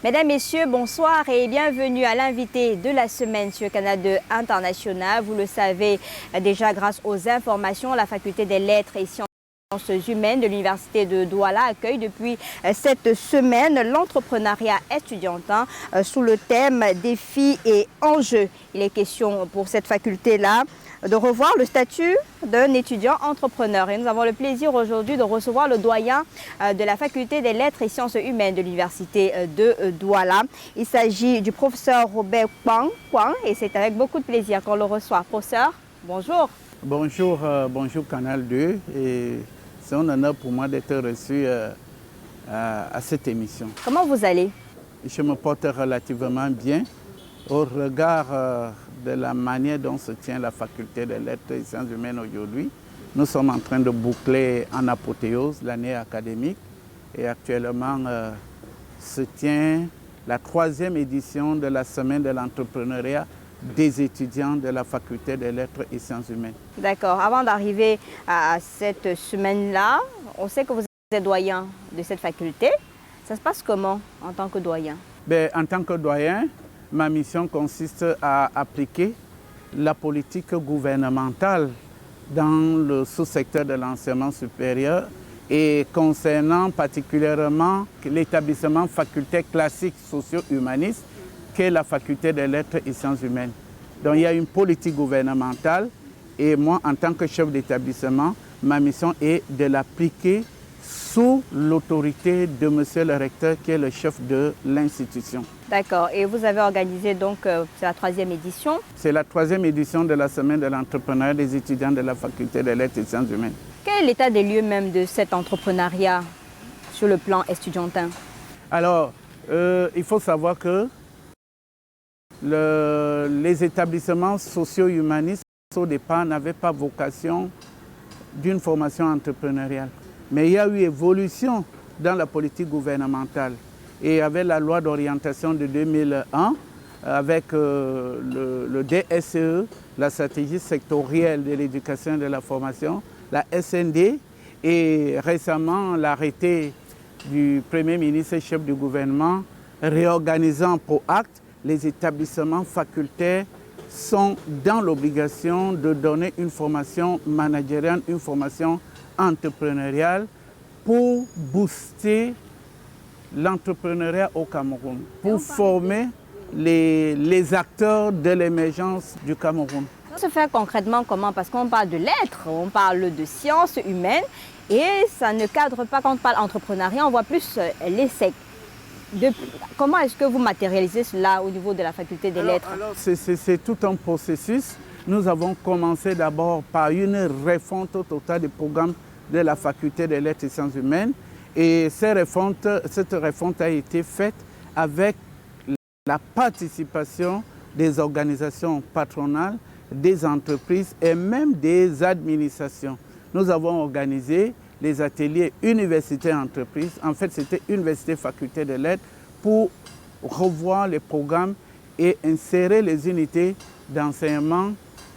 Mesdames, Messieurs, bonsoir et bienvenue à l'invité de la semaine sur Canal 2 International. Vous le savez déjà grâce aux informations, la faculté des lettres et sciences humaines de l'université de Douala accueille depuis cette semaine l'entrepreneuriat estudiantin sous le thème défis et enjeux. Il est question pour cette faculté-là de revoir le statut d'un étudiant entrepreneur. Et nous avons le plaisir aujourd'hui de recevoir le doyen de la faculté des lettres et sciences humaines de l'université de Douala. Il s'agit du professeur Robert Kwang et c'est avec beaucoup de plaisir qu'on le reçoit. Professeur, bonjour. Bonjour, bonjour Canal 2 et c'est un honneur pour moi d'être reçu à cette émission. Comment vous allez? Je me porte relativement bien au regard de la manière dont se tient la faculté des lettres et sciences humaines aujourd'hui. Nous sommes en train de boucler en apothéose l'année académique et actuellement se tient la 3e édition de la semaine de l'entrepreneuriat des étudiants de la faculté des lettres et sciences humaines. D'accord. Avant d'arriver à cette semaine-là, on sait que vous êtes doyen de cette faculté. Ça se passe comment en tant que doyen? En tant que doyen, ma mission consiste à appliquer la politique gouvernementale dans le sous-secteur de l'enseignement supérieur et concernant particulièrement l'établissement faculté classique socio-humaniste qu'est la faculté des lettres et sciences humaines. Donc il y a une politique gouvernementale et moi, en tant que chef d'établissement, ma mission est de l'appliquer sous l'autorité de monsieur le recteur qui est le chef de l'institution. D'accord. Et vous avez organisé donc, c'est la 3e édition? C'est la 3e édition de la semaine de l'entrepreneuriat des étudiants de la faculté des lettres et sciences humaines. Quel est l'état des lieux même de cet entrepreneuriat sur le plan estudiantin? Alors, il faut savoir que les établissements socio-humanistes au départ n'avaient pas vocation d'une formation entrepreneuriale. Mais il y a eu évolution dans la politique gouvernementale. Et avec la loi d'orientation de 2001, avec le DSE, la stratégie sectorielle de l'éducation et de la formation, la SND, et récemment l'arrêté du Premier ministre et chef du gouvernement réorganisant ProAct, les établissements facultaires sont dans l'obligation de donner une formation managériale, une formation entrepreneuriale pour booster l'entrepreneuriat au Cameroun, pour former les acteurs de l'émergence du Cameroun. Ça se fait concrètement comment? Parce qu'on parle de lettres, on parle de sciences humaines et ça ne cadre pas quand on parle d'entrepreneuriat, on voit plus l'ESSEC. Comment est-ce que vous matérialisez cela au niveau de la faculté des lettres? C'est tout un processus. Nous avons commencé d'abord par une refonte totale du programme de la faculté des lettres et sciences humaines. Et cette refonte a été faite avec la participation des organisations patronales, des entreprises et même des administrations. Nous avons organisé les ateliers université-entreprise. En fait, c'était université-faculté des lettres pour revoir les programmes et insérer les unités d'enseignement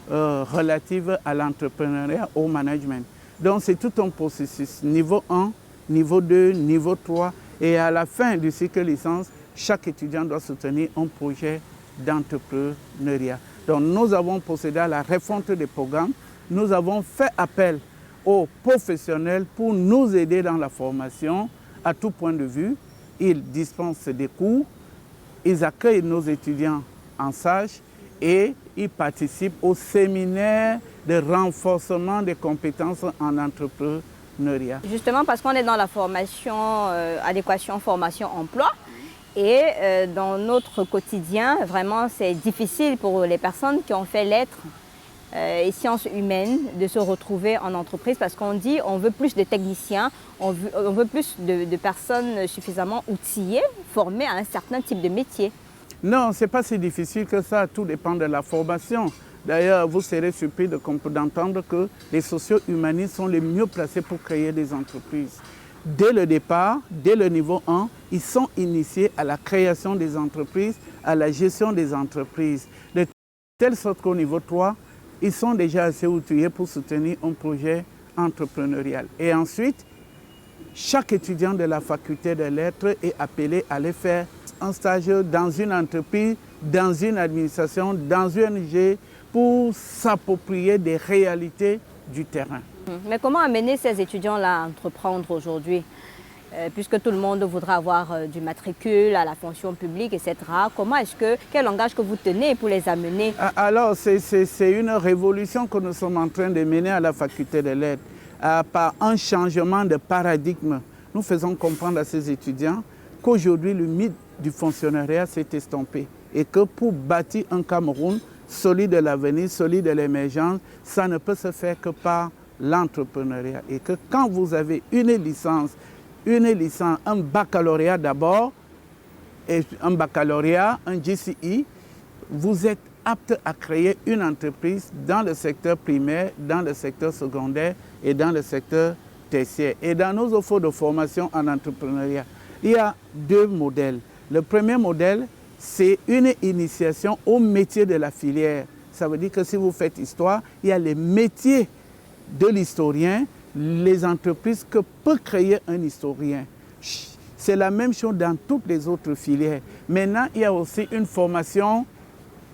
relatives à l'entrepreneuriat, au management. Donc, c'est tout un processus, niveau 1, niveau 2, niveau 3. Et à la fin du cycle licence, chaque étudiant doit soutenir un projet d'entrepreneuriat. Donc, nous avons procédé à la refonte des programmes. Nous avons fait appel aux professionnels pour nous aider dans la formation à tout point de vue. Ils dispensent des cours, ils accueillent nos étudiants en stage et ils participent au séminaire de renforcement des compétences en entrepreneuriat. Justement parce qu'on est dans la formation, adéquation, formation, emploi. Et dans notre quotidien, vraiment, c'est difficile pour les personnes qui ont fait lettres et sciences humaines de se retrouver en entreprise parce qu'on dit on veut plus de techniciens, on veut plus de personnes suffisamment outillées, formées à un certain type de métier. Non, ce n'est pas si difficile que ça, tout dépend de la formation. D'ailleurs, vous serez surpris d'entendre que les socio-humanistes sont les mieux placés pour créer des entreprises. Dès le départ, dès le niveau 1, ils sont initiés à la création des entreprises, à la gestion des entreprises. De telle sorte qu'au niveau 3, ils sont déjà assez outillés pour soutenir un projet entrepreneurial. Et ensuite, chaque étudiant de la faculté des lettres est appelé à aller faire un stage dans une entreprise, dans une administration, dans une ONG, pour s'approprier des réalités du terrain. Mais comment amener ces étudiants-là à entreprendre aujourd'hui? Puisque tout le monde voudra avoir du matricule à la fonction publique, etc. Quel langage que vous tenez pour les amener? Alors, c'est une révolution que nous sommes en train de mener à la faculté des lettres. Par un changement de paradigme, nous faisons comprendre à ces étudiants qu'aujourd'hui, le mythe du fonctionnariat s'est estompé et que pour bâtir un Cameroun solide de l'avenir, solide de l'émergence, ça ne peut se faire que par l'entrepreneuriat. Et que quand vous avez une licence, un baccalauréat d'abord, et un baccalauréat, un GCE, vous êtes apte à créer une entreprise dans le secteur primaire, dans le secteur secondaire et dans le secteur tertiaire. Et dans nos offres de formation en entrepreneuriat, il y a deux modèles. Le premier modèle, c'est une initiation au métier de la filière. Ça veut dire que si vous faites histoire, il y a les métiers de l'historien, les entreprises que peut créer un historien. C'est la même chose dans toutes les autres filières. Maintenant, il y a aussi une formation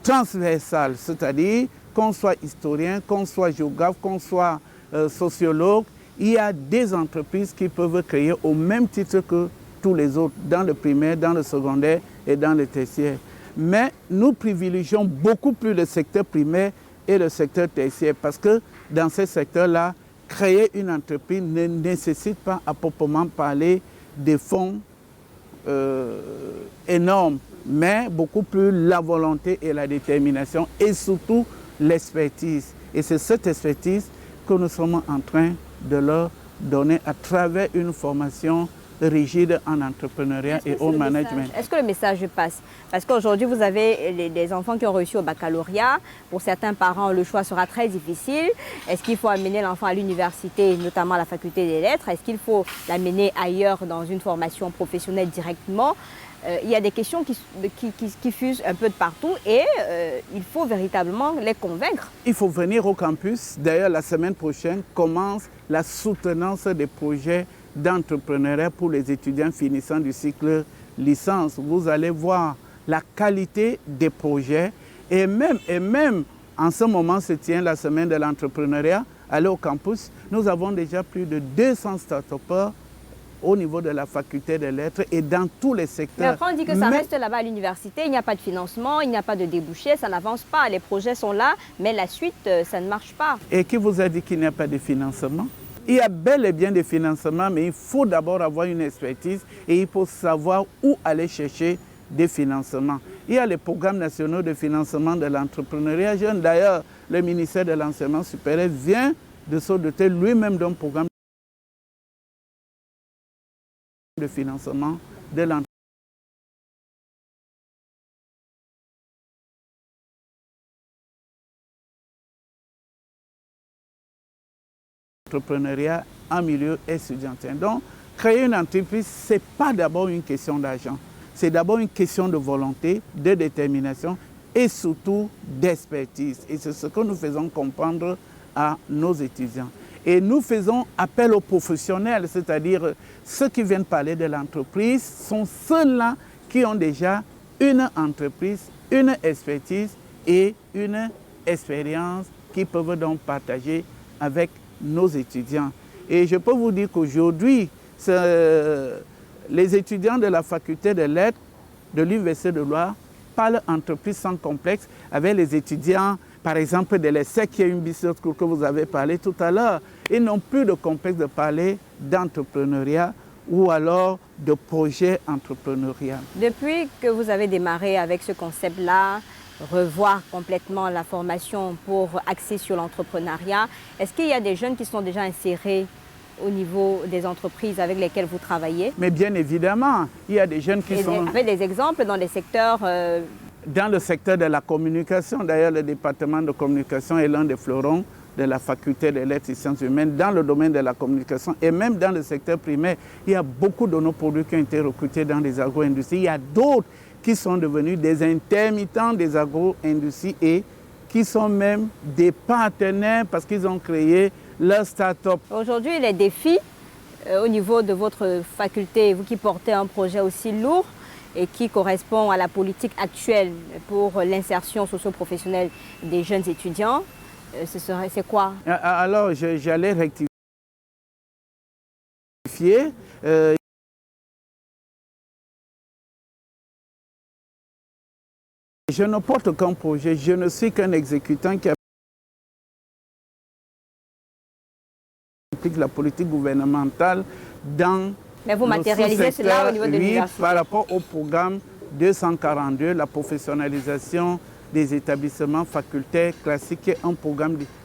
transversale, c'est-à-dire qu'on soit historien, qu'on soit géographe, qu'on soit sociologue, il y a des entreprises qui peuvent créer au même titre que tous les autres, dans le primaire, dans le secondaire et dans le tertiaire. Mais nous privilégions beaucoup plus le secteur primaire et le secteur tertiaire parce que dans ces secteurs-là, créer une entreprise ne nécessite pas à proprement parler des fonds énormes, mais beaucoup plus la volonté et la détermination et surtout l'expertise. Et c'est cette expertise que nous sommes en train de leur donner à travers une formation rigide en entrepreneuriat et au management. Est-ce que le message passe? Parce qu'aujourd'hui, vous avez des enfants qui ont réussi au baccalauréat. Pour certains parents, le choix sera très difficile. Est-ce qu'il faut amener l'enfant à l'université, notamment à la faculté des lettres? Est-ce qu'il faut l'amener ailleurs dans une formation professionnelle directement? Il y a des questions qui fusent un peu de partout et il faut véritablement les convaincre. Il faut venir au campus. D'ailleurs, la semaine prochaine commence la soutenance des projets d'entrepreneuriat pour les étudiants finissant du cycle licence. Vous allez voir la qualité des projets et même en ce moment se tient la semaine de l'entrepreneuriat. Allez au campus, nous avons déjà plus de 200 start-upers au niveau de la faculté des lettres et dans tous les secteurs. Mais après on dit que ça reste là-bas à l'université, il n'y a pas de financement, il n'y a pas de débouché, ça n'avance pas, les projets sont là, mais la suite, ça ne marche pas. Et qui vous a dit qu'il n'y a pas de financement? Il y a bel et bien des financements, mais il faut d'abord avoir une expertise et il faut savoir où aller chercher des financements. Il y a les programmes nationaux de financement de l'entrepreneuriat jeune. D'ailleurs, le ministère de l'Enseignement supérieur vient de se doter lui-même d'un programme de financement de l'entrepreneuriat en milieu étudiantin. Donc, créer une entreprise, ce n'est pas d'abord une question d'argent. C'est d'abord une question de volonté, de détermination et surtout d'expertise. Et c'est ce que nous faisons comprendre à nos étudiants. Et nous faisons appel aux professionnels, c'est-à-dire ceux qui viennent parler de l'entreprise sont ceux-là qui ont déjà une entreprise, une expertise et une expérience qu'ils peuvent donc partager avec nos étudiants. Et je peux vous dire qu'aujourd'hui, les étudiants de la faculté des lettres de l'Université de Loire parlent entreprise sans complexe avec les étudiants, par exemple, de l'ESSEC, qui est une business school que vous avez parlé tout à l'heure. Ils n'ont plus de complexe de parler d'entrepreneuriat ou alors de projet entrepreneurial. Depuis que vous avez démarré avec ce concept-là, revoir complètement la formation pour axer sur l'entrepreneuriat, est-ce qu'il y a des jeunes qui sont déjà insérés au niveau des entreprises avec lesquelles vous travaillez? Mais bien évidemment, il y a des jeunes qui sont... Vous avez des exemples dans les secteurs... Dans le secteur de la communication, d'ailleurs, le département de communication est l'un des fleurons de la faculté des lettres et sciences humaines dans le domaine de la communication et même dans le secteur primaire. Il y a beaucoup de nos produits qui ont été recrutés dans les agro-industries. Il y a d'autres qui sont devenus des intermittents des agro-industries et qui sont même des partenaires parce qu'ils ont créé leur start-up. Aujourd'hui, les défis au niveau de votre faculté, vous qui portez un projet aussi lourd, et qui correspond à la politique actuelle pour l'insertion socio-professionnelle des jeunes étudiants, c'est quoi? Alors, j'allais rectifier. Je ne porte qu'un projet, je ne suis qu'un exécutant qui applique la politique gouvernementale dans... Mais vous matérialisez cela au niveau de l'université. Par rapport au programme 242, la professionnalisation des établissements facultaires classiques, qui est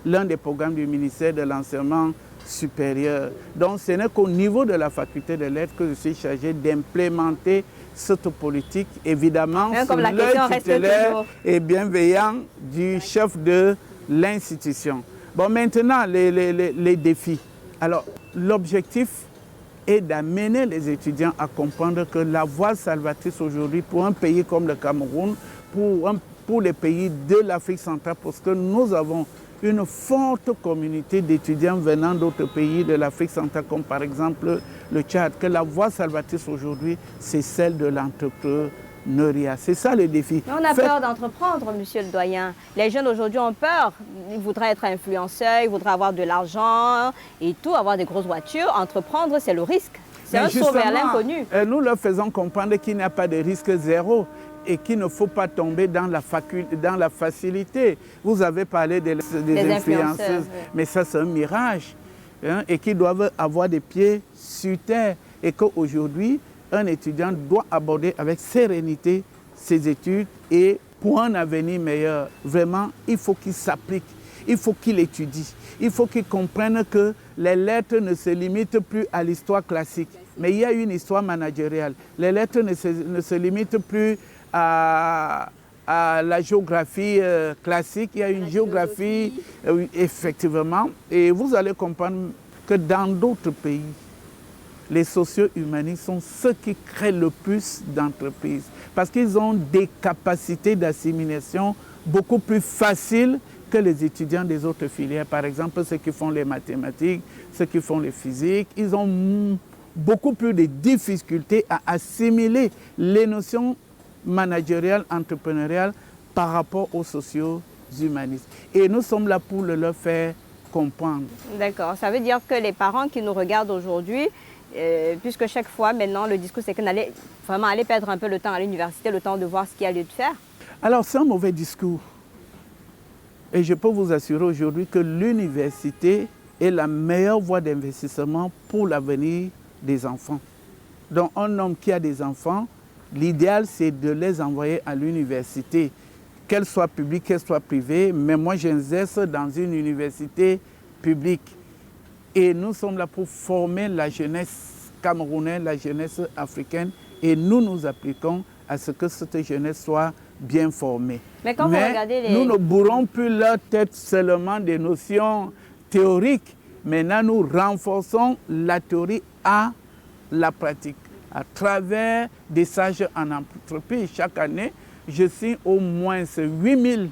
l'un des programmes du ministère de l'enseignement supérieur. Donc ce n'est qu'au niveau de la faculté des lettres que je suis chargé d'implémenter cette politique, évidemment, sous l'œil tutélaire et bienveillant du chef de l'institution. Bon, maintenant, les défis. Alors, l'objectif est d'amener les étudiants à comprendre que la voie salvatrice aujourd'hui pour un pays comme le Cameroun, pour les pays de l'Afrique centrale, parce que nous avons une forte communauté d'étudiants venant d'autres pays de l'Afrique centrale, comme par exemple le Tchad, que la voie salvatrice aujourd'hui, c'est celle de l'entrepreneuriat. C'est ça le défi. Mais on a peur d'entreprendre, monsieur le doyen. Les jeunes aujourd'hui ont peur. Ils voudraient être influenceurs, ils voudraient avoir de l'argent et tout, avoir des grosses voitures. Entreprendre, c'est le risque. C'est un saut vers l'inconnu. Nous leur faisons comprendre qu'il n'y a pas de risque zéro et qu'il ne faut pas tomber dans la facilité. Vous avez parlé des influenceuses, oui. Mais ça c'est un mirage, hein, et qu'ils doivent avoir des pieds sur terre et qu'aujourd'hui, un étudiant doit aborder avec sérénité ses études et pour un avenir meilleur, vraiment, il faut qu'il s'applique, il faut qu'il étudie, il faut qu'il comprenne que les lettres ne se limitent plus à l'histoire classique, mais il y a une histoire managériale. Les lettres ne se limitent plus à la géographie classique, il y a une géographie, effectivement, et vous allez comprendre que dans d'autres pays, les socio-humanistes sont ceux qui créent le plus d'entreprises parce qu'ils ont des capacités d'assimilation beaucoup plus faciles que les étudiants des autres filières. Par exemple, ceux qui font les mathématiques, ceux qui font les physiques, ils ont beaucoup plus de difficultés à assimiler les notions managériales, entrepreneuriales par rapport aux socio-humanistes. Et nous sommes là pour le leur faire comprendre. D'accord. Ça veut dire que les parents qui nous regardent aujourd'hui, puisque chaque fois maintenant le discours c'est qu'on allait vraiment aller perdre un peu le temps à l'université, le temps de voir ce qu'il y a lieu de faire. Alors c'est un mauvais discours. Et je peux vous assurer aujourd'hui que l'université est la meilleure voie d'investissement pour l'avenir des enfants. Donc un homme qui a des enfants, l'idéal c'est de les envoyer à l'université, qu'elle soit publique, qu'elle soit privée, mais moi j'exerce dans une université publique. Et nous sommes là pour former la jeunesse camerounaise, la jeunesse africaine, et nous nous appliquons à ce que cette jeunesse soit bien formée. Mais quand vous regardez nous ne bourrons plus leur tête seulement des notions théoriques. Maintenant, nous renforçons la théorie à la pratique, à travers des stages en entreprise. Chaque année, je signe au moins 8000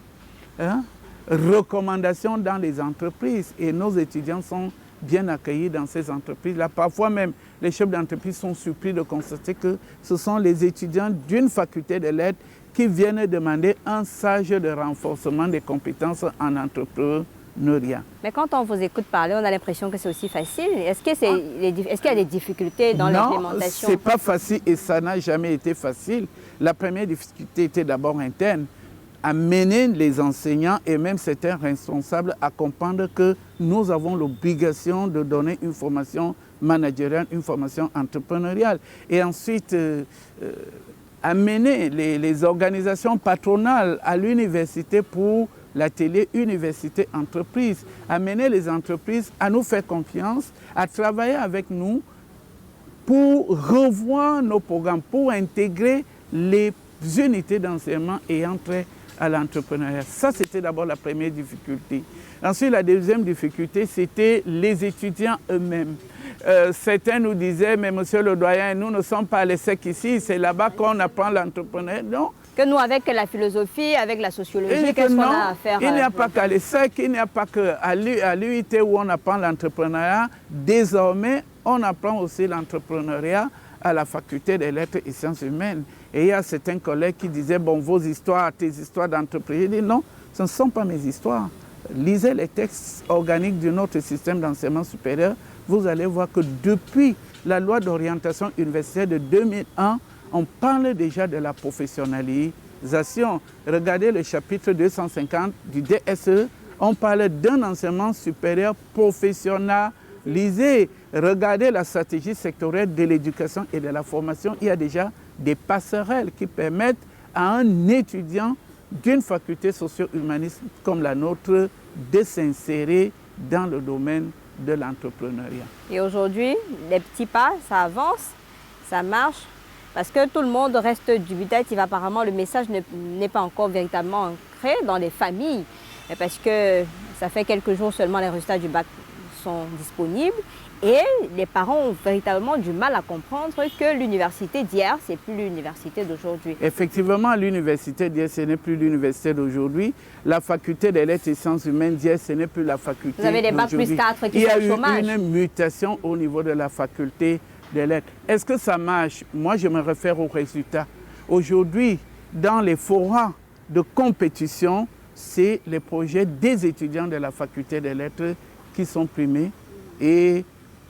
recommandations dans les entreprises, et nos étudiants sont bien accueillis dans ces entreprises-là. Parfois même, les chefs d'entreprise sont surpris de constater que ce sont les étudiants d'une faculté de lettres qui viennent demander un stage de renforcement des compétences en entrepreneuriat. Mais quand on vous écoute parler, on a l'impression que c'est aussi facile. Est-ce qu'il y a des difficultés dans l'implémentation? Non, ce n'est pas facile et ça n'a jamais été facile. La première difficulté était d'abord interne, amener les enseignants et même certains responsables à comprendre que nous avons l'obligation de donner une formation managériale, une formation entrepreneuriale. Et ensuite, amener les organisations patronales à l'université pour l'atelier université-entreprise. Amener les entreprises à nous faire confiance, à travailler avec nous pour revoir nos programmes, pour intégrer les unités d'enseignement ayant trait à l'entrepreneuriat. Ça, c'était d'abord la première difficulté. Ensuite, la deuxième difficulté, c'était les étudiants eux-mêmes. Certains nous disaient, mais monsieur le doyen, nous ne sommes pas les secs ici, c'est là-bas qu'on apprend l'entrepreneuriat. Non. Que nous, avec la philosophie, avec la sociologie, qu'est-ce qu'on a à faire? Il n'y a pas qu'à l'ESSEC, il n'y a pas qu'à l'UIT où on apprend l'entrepreneuriat. Désormais, on apprend aussi l'entrepreneuriat à la faculté des lettres et sciences humaines. Et il y a certains collègues qui disaient, bon, vos histoires, tes histoires d'entreprise. J'ai dit, non, ce ne sont pas mes histoires. Lisez les textes organiques de notre système d'enseignement supérieur. Vous allez voir que depuis la loi d'orientation universitaire de 2001, on parle déjà de la professionnalisation. Regardez le chapitre 250 du DSE. On parle d'un enseignement supérieur professionnalisé. Regardez la stratégie sectorielle de l'éducation et de la formation. Il y a déjà des passerelles qui permettent à un étudiant d'une faculté socio-humaniste comme la nôtre de s'insérer dans le domaine de l'entrepreneuriat. Et aujourd'hui, les petits pas, ça avance, ça marche, parce que tout le monde reste dubitatif. Apparemment, le message n'est pas encore véritablement ancré dans les familles, parce que ça fait quelques jours seulement les résultats du bac sont disponibles. Et les parents ont véritablement du mal à comprendre que l'université d'hier, ce n'est plus l'université d'aujourd'hui. Effectivement, l'université d'hier, ce n'est plus l'université d'aujourd'hui. La faculté des lettres et sciences humaines d'hier, ce n'est plus la faculté d'aujourd'hui. Vous avez des bacs plus 4 qui sont au chômage. Il y a eu une mutation au niveau de la faculté des lettres. Est-ce que ça marche? Moi, je me réfère aux résultats. Aujourd'hui, dans les forums de compétition, c'est les projets des étudiants de la faculté des lettres qui sont primés. Et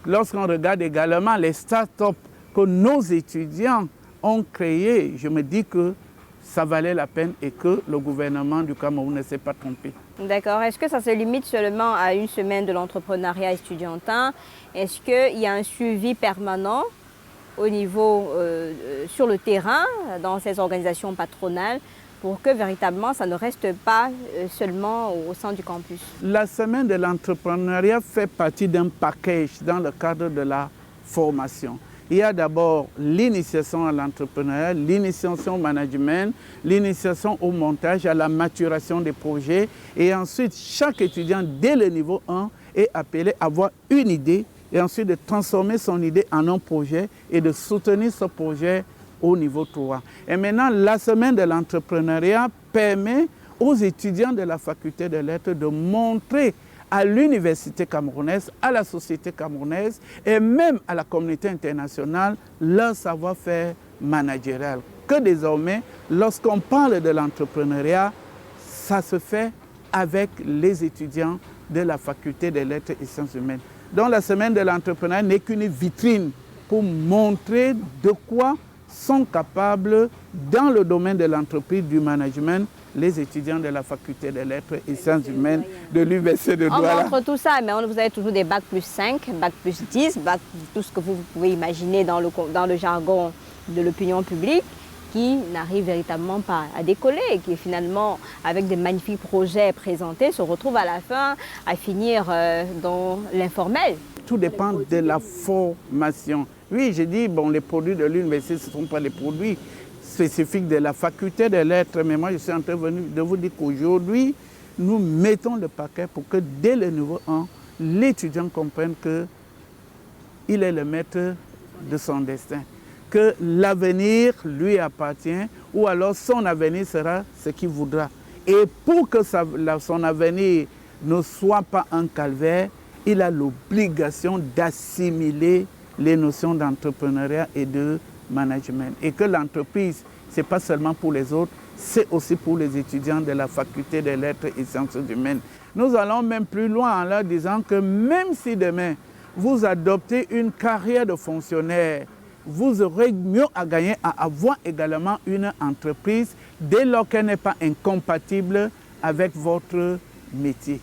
lorsqu'on regarde également les start-up que nos étudiants ont créés, je me dis que ça valait la peine et que le gouvernement du Cameroun ne s'est pas trompé. D'accord. Est-ce que ça se limite seulement à une semaine de l'entrepreneuriat estudiantin? Est-ce qu'il y a un suivi permanent au niveau, sur le terrain, dans ces organisations patronales, pour que véritablement ça ne reste pas seulement au sein du campus? La semaine de l'entrepreneuriat fait partie d'un package dans le cadre de la formation. Il y a d'abord l'initiation à l'entrepreneuriat, l'initiation au management, l'initiation au montage, à la maturation des projets. Et ensuite, chaque étudiant, dès le niveau 1, est appelé à avoir une idée et ensuite de transformer son idée en un projet et de soutenir ce projet au niveau 3. Et maintenant, la semaine de l'entrepreneuriat permet aux étudiants de la faculté des lettres de montrer à l'université camerounaise, à la société camerounaise et même à la communauté internationale leur savoir-faire managérial. Que désormais, lorsqu'on parle de l'entrepreneuriat, ça se fait avec les étudiants de la faculté des lettres et sciences humaines. Donc la semaine de l'entrepreneuriat n'est qu'une vitrine pour montrer de quoi sont capables, dans le domaine de l'entreprise, du management, les étudiants de la faculté des lettres et sciences humaines de l'université de Douala. On montre tout ça, mais vous avez toujours des bacs plus 5, bacs plus 10, bacs, tout ce que vous pouvez imaginer dans le jargon de l'opinion publique, qui n'arrivent véritablement pas à décoller et qui finalement, avec des magnifiques projets présentés, se retrouvent à la fin à finir dans l'informel. Tout dépend de la formation. Oui, j'ai dit, bon, les produits de l'université, ce ne sont pas les produits spécifiques de la faculté des lettres, mais moi, je suis en train de vous dire qu'aujourd'hui, nous mettons le paquet pour que dès le niveau 1, l'étudiant comprenne qu'il est le maître de son destin, que l'avenir lui appartient, ou alors son avenir sera ce qu'il voudra. Et pour que son avenir ne soit pas un calvaire, il a l'obligation d'assimiler les notions d'entrepreneuriat et de management. Et que l'entreprise, ce n'est pas seulement pour les autres, c'est aussi pour les étudiants de la faculté des lettres et sciences humaines. Nous allons même plus loin en leur disant que même si demain, vous adoptez une carrière de fonctionnaire, vous aurez mieux à gagner à avoir également une entreprise dès lors qu'elle n'est pas incompatible avec votre métier.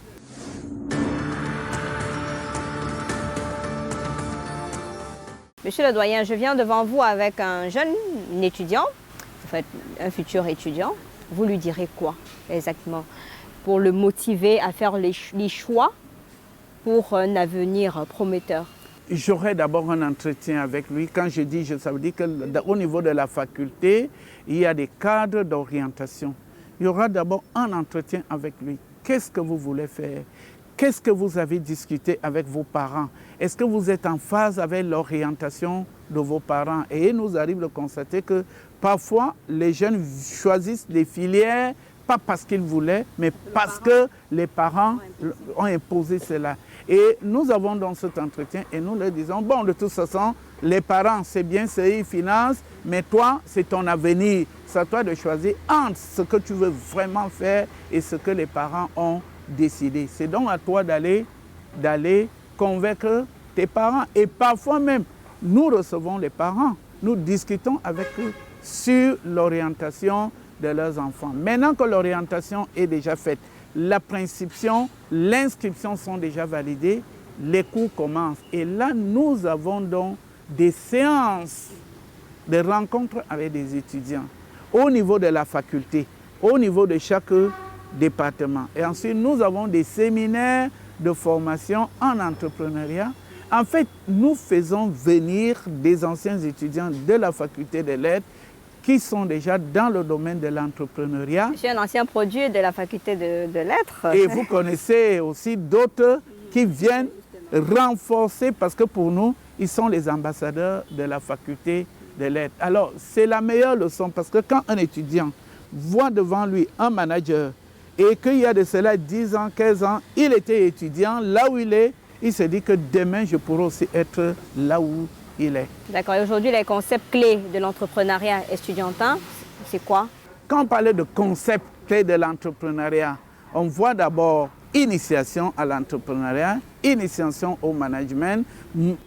Monsieur le doyen, je viens devant vous avec un jeune étudiant, en fait un futur étudiant. Vous lui direz quoi exactement pour le motiver à faire les choix pour un avenir prometteur? J'aurai d'abord un entretien avec lui. Quand je dis, ça veut dire qu'au niveau de la faculté, il y a des cadres d'orientation. Il y aura d'abord un entretien avec lui. Qu'est-ce que vous voulez faire? Qu'est-ce que vous avez discuté avec vos parents? Est-ce que vous êtes en phase avec l'orientation de vos parents? Et il nous arrive de constater que parfois, les jeunes choisissent des filières, pas parce qu'ils voulaient, mais parce que les parents ont imposé cela. Et nous avons dans cet entretien et nous leur disons, bon, de toute façon, les parents, c'est bien, c'est eux qui financent, mais toi, c'est ton avenir. C'est à toi de choisir entre ce que tu veux vraiment faire et ce que les parents ont décidé. C'est donc à toi d'aller convaincre tes parents. Et parfois même, nous recevons les parents, nous discutons avec eux sur l'orientation de leurs enfants. Maintenant que l'orientation est déjà faite, la préinscription, l'inscription sont déjà validées, les cours commencent. Et là, nous avons donc des séances de rencontres avec des étudiants au niveau de la faculté, au niveau de chaque département. Et ensuite, nous avons des séminaires de formation en entrepreneuriat. En fait, nous faisons venir des anciens étudiants de la faculté des lettres qui sont déjà dans le domaine de l'entrepreneuriat. Je suis un ancien produit de la faculté de lettres. Et vous connaissez aussi d'autres qui viennent renforcer, parce que pour nous, ils sont les ambassadeurs de la faculté des lettres. Alors, c'est la meilleure leçon, parce que quand un étudiant voit devant lui un manager et qu'il y a de cela 10 ans, 15 ans, il était étudiant, là où il est, il se dit que demain, je pourrai aussi être là où il est. D'accord. Et aujourd'hui, les concepts clés de l'entrepreneuriat estudiantin, c'est quoi? Quand on parle de concepts clés de l'entrepreneuriat, on voit d'abord initiation à l'entrepreneuriat, initiation au management,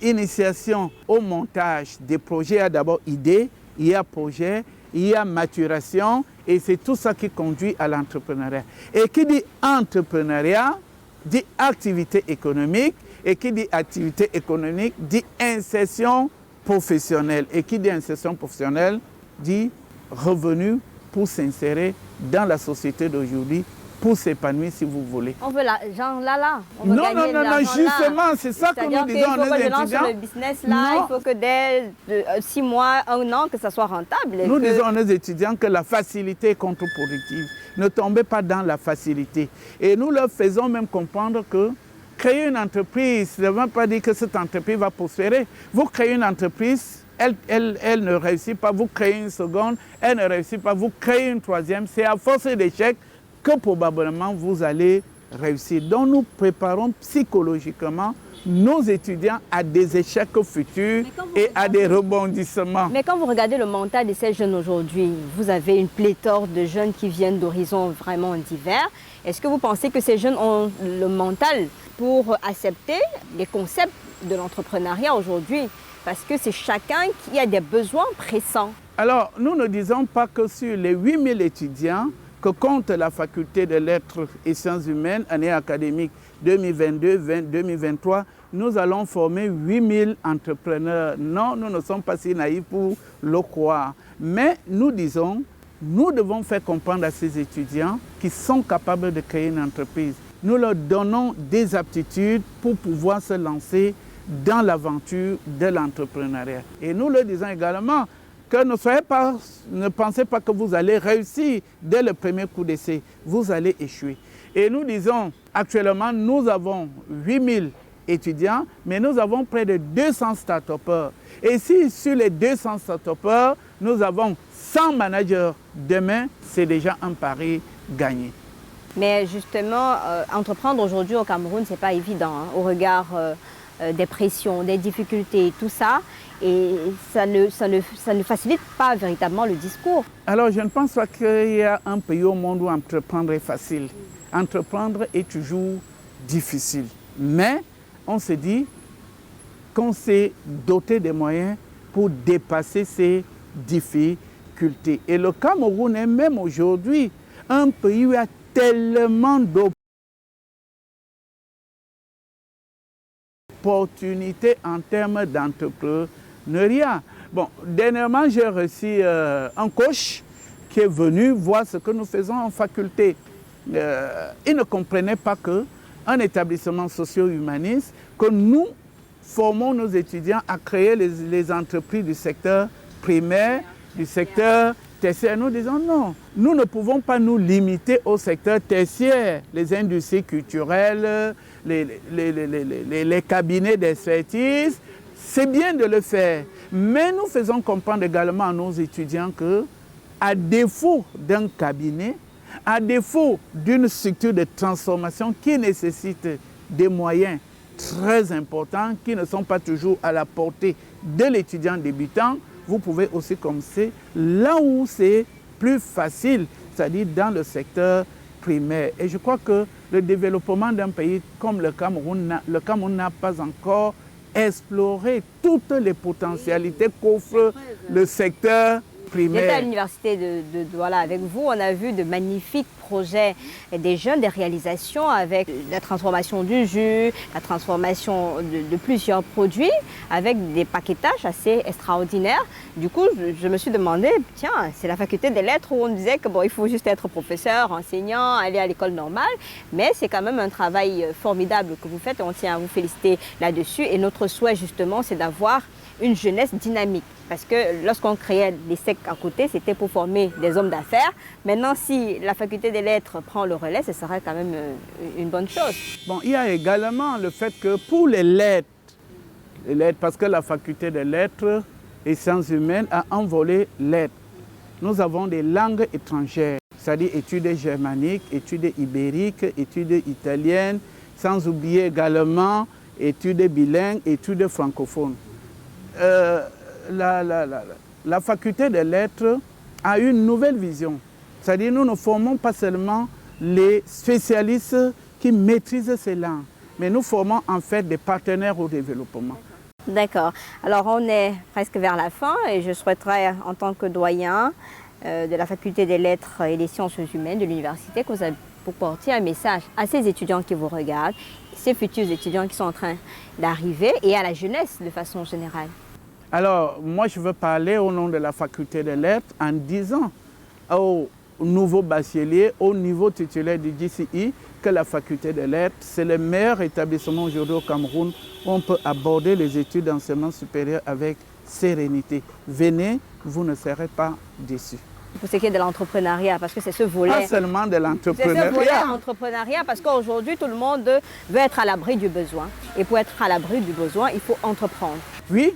initiation au montage des projets. Il y a d'abord idée, il y a projet, il y a maturation, et c'est tout ça qui conduit à l'entrepreneuriat. Et qui dit entrepreneuriat, dit activité économique, et qui dit activité économique, dit insertion professionnelle. Et qui dit insertion professionnelle, dit revenu pour s'insérer dans la société d'aujourd'hui, pour s'épanouir si vous voulez. On veut l'argent là. On veut non, gagner non, justement, c'est ça que nous disons à nos étudiants. Il faut que je lance sur le business là, il faut que dès 6 mois, 1 an, que ça soit rentable. Nous disons à nos étudiants que la facilité est contre-productive. Ne tombez pas dans la facilité. Et nous leur faisons même comprendre que créer une entreprise ne veut pas dire que cette entreprise va prospérer. Vous créez une entreprise, elle ne réussit pas. Vous créez une seconde, elle ne réussit pas. Vous créez une troisième. C'est à force d'échecs que probablement vous allez réussir. Donc nous préparons psychologiquement nos étudiants à des échecs futurs et à des rebondissements. Mais quand vous regardez le mental de ces jeunes aujourd'hui, vous avez une pléthore de jeunes qui viennent d'horizons vraiment divers. Est-ce que vous pensez que ces jeunes ont le mental pour accepter les concepts de l'entrepreneuriat aujourd'hui? Parce que c'est chacun qui a des besoins pressants. Alors, nous ne disons pas que sur les 8000 étudiants que compte la faculté des lettres et sciences humaines, année académique 2022-2023, nous allons former 8000 entrepreneurs. Non, nous ne sommes pas si naïfs pour le croire. Mais nous disons, nous devons faire comprendre à ces étudiants qui sont capables de créer une entreprise. Nous leur donnons des aptitudes pour pouvoir se lancer dans l'aventure de l'entrepreneuriat. Et nous leur disons également que ne pensez pas que vous allez réussir dès le premier coup d'essai. Vous allez échouer. Et nous disons, actuellement, nous avons 8000 étudiants, mais nous avons près de 200 start-upers. Et si sur les 200 start-upers, nous avons 100 managers, demain, c'est déjà un pari gagné. Mais justement, entreprendre aujourd'hui au Cameroun, ce n'est pas évident, hein, au regard des pressions, des difficultés, tout ça. Et ça ne facilite pas véritablement le discours. Alors, je ne pense pas qu'il y a un pays au monde où entreprendre est facile. Entreprendre est toujours difficile. Mais on se dit qu'on s'est doté des moyens pour dépasser ces difficultés. Et le Cameroun est même aujourd'hui un pays où il y a tellement d'opportunités en termes d'entrepreneuriat. Bon, dernièrement, j'ai reçu un coach qui est venu voir ce que nous faisons en faculté. Il ne comprenait pas qu'un établissement socio-humaniste, que nous formons nos étudiants à créer les entreprises du secteur primaire, du secteur tertiaire. Nous disons non, nous ne pouvons pas nous limiter au secteur tertiaire, les industries culturelles, les cabinets d'expertise. C'est bien de le faire, mais nous faisons comprendre également à nos étudiants que, à défaut d'un cabinet, à défaut d'une structure de transformation qui nécessite des moyens très importants qui ne sont pas toujours à la portée de l'étudiant débutant. Vous pouvez aussi commencer là où c'est plus facile, c'est-à-dire dans le secteur primaire. Et je crois que le développement d'un pays comme le Cameroun n'a pas encore exploré toutes les potentialités qu'offre le secteur primaire. J'étais à l'université de Douala avec vous, on a vu de magnifiques projets des jeunes, des réalisations avec la transformation du jus, la transformation de plusieurs produits avec des paquetages assez extraordinaires. Du coup, je me suis demandé, tiens, c'est la faculté des lettres où on disait que bon, il faut juste être professeur, enseignant, aller à l'école normale, mais c'est quand même un travail formidable que vous faites et on tient à vous féliciter là-dessus. Et notre souhait justement, c'est d'avoir une jeunesse dynamique. Parce que lorsqu'on créait les SEC à côté, c'était pour former des hommes d'affaires. Maintenant, si la faculté des lettres prend le relais, ce serait quand même une bonne chose. Bon, il y a également le fait que pour les lettres, parce que la faculté des lettres et sciences humaines a envolé lettres. Nous avons des langues étrangères, c'est-à-dire études germaniques, études ibériques, études italiennes, sans oublier également études bilingues, études francophones. La faculté des lettres a une nouvelle vision. C'est-à-dire nous ne formons pas seulement les spécialistes qui maîtrisent ces langues, mais nous formons en fait des partenaires au développement. D'accord. Alors on est presque vers la fin et je souhaiterais en tant que doyen de la faculté des lettres et des sciences humaines de l'université que vous portiez un message à ces étudiants qui vous regardent, ces futurs étudiants qui sont en train d'arriver et à la jeunesse de façon générale. Alors, moi, je veux parler au nom de la faculté des lettres en disant aux nouveaux bacheliers, au niveau titulaire du GCI, que la faculté des lettres, c'est le meilleur établissement aujourd'hui au Cameroun où on peut aborder les études d'enseignement supérieur avec sérénité. Venez, vous ne serez pas déçus. Pour ce qui est de l'entrepreneuriat, parce que c'est ce volet. Pas seulement de l'entrepreneuriat. C'est ce volet entrepreneuriat, parce qu'aujourd'hui, tout le monde veut être à l'abri du besoin. Et pour être à l'abri du besoin, il faut entreprendre. Oui,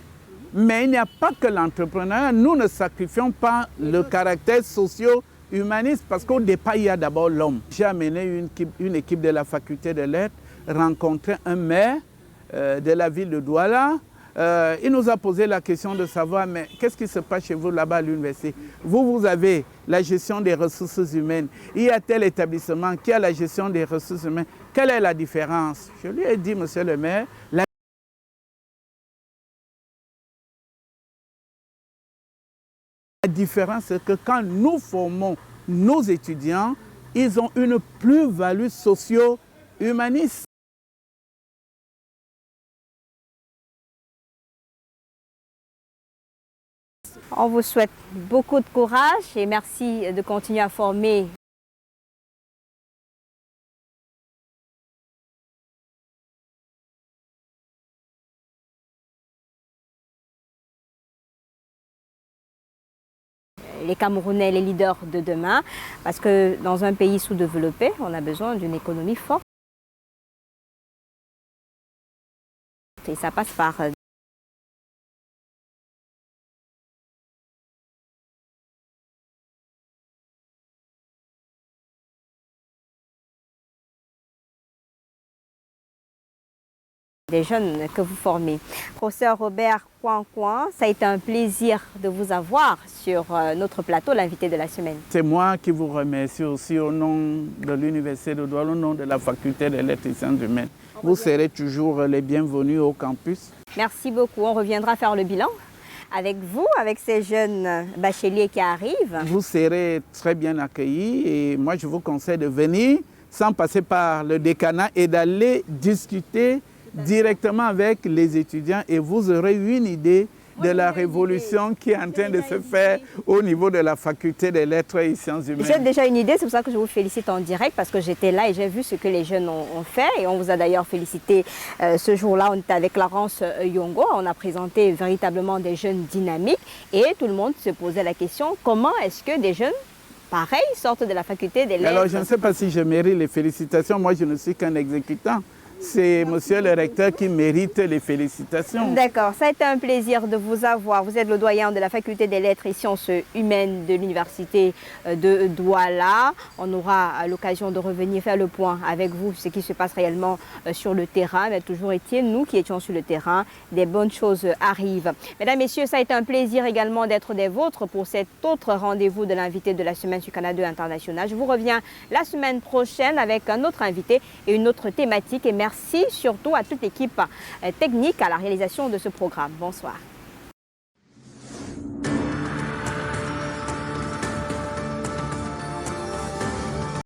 mais il n'y a pas que l'entrepreneuriat. Nous ne sacrifions pas le caractère socio-humaniste parce qu'au départ, il y a d'abord l'homme. J'ai amené une équipe de la faculté des lettres rencontrer un maire de la ville de Douala. Il nous a posé la question de savoir, mais qu'est-ce qui se passe chez vous là-bas à l'université? Vous avez la gestion des ressources humaines. Il y a tel établissement qui a la gestion des ressources humaines. Quelle est la différence? Je lui ai dit, monsieur le maire, la différence, c'est que quand nous formons nos étudiants, ils ont une plus-value socio-humaniste. On vous souhaite beaucoup de courage et merci de continuer à former les Camerounais, les leaders de demain, parce que dans un pays sous-développé, on a besoin d'une économie forte. Et ça passe par des jeunes que vous formez. Professeur Robert Kouan, ça a été un plaisir de vous avoir sur notre plateau, l'invité de la semaine. C'est moi qui vous remercie aussi au nom de l'Université de Douala, au nom de la Faculté des lettres et sciences humaines. Vous serez toujours les bienvenus au campus. Merci beaucoup. On reviendra faire le bilan avec vous, avec ces jeunes bacheliers qui arrivent. Vous serez très bien accueillis et moi je vous conseille de venir sans passer par le décanat et d'aller discuter directement avec les étudiants et vous aurez une idée de la révolution qui est en train de se faire au niveau de la faculté des lettres et sciences humaines. J'ai déjà une idée, c'est pour ça que je vous félicite en direct parce que j'étais là et j'ai vu ce que les jeunes ont fait et on vous a d'ailleurs félicité ce jour-là. On était avec Laurence Yongo, on a présenté véritablement des jeunes dynamiques et tout le monde se posait la question, comment est-ce que des jeunes pareils sortent de la faculté des lettres? Alors je ne sais pas si je mérite les félicitations, moi je ne suis qu'un exécutant. c'est monsieur le recteur qui mérite les félicitations. D'accord, ça a été un plaisir de vous avoir. Vous êtes le doyen de la faculté des lettres et sciences humaines de l'université de Douala. On aura l'occasion de revenir faire le point avec vous, ce qui se passe réellement sur le terrain. Mais toujours est-il, nous qui étions sur le terrain, des bonnes choses arrivent. Mesdames, Messieurs, ça a été un plaisir également d'être des vôtres pour cet autre rendez-vous de l'invité de la semaine sur Canal 2 International. Je vous reviens la semaine prochaine avec un autre invité et une autre thématique. Et merci surtout à toute l'équipe technique à la réalisation de ce programme. Bonsoir.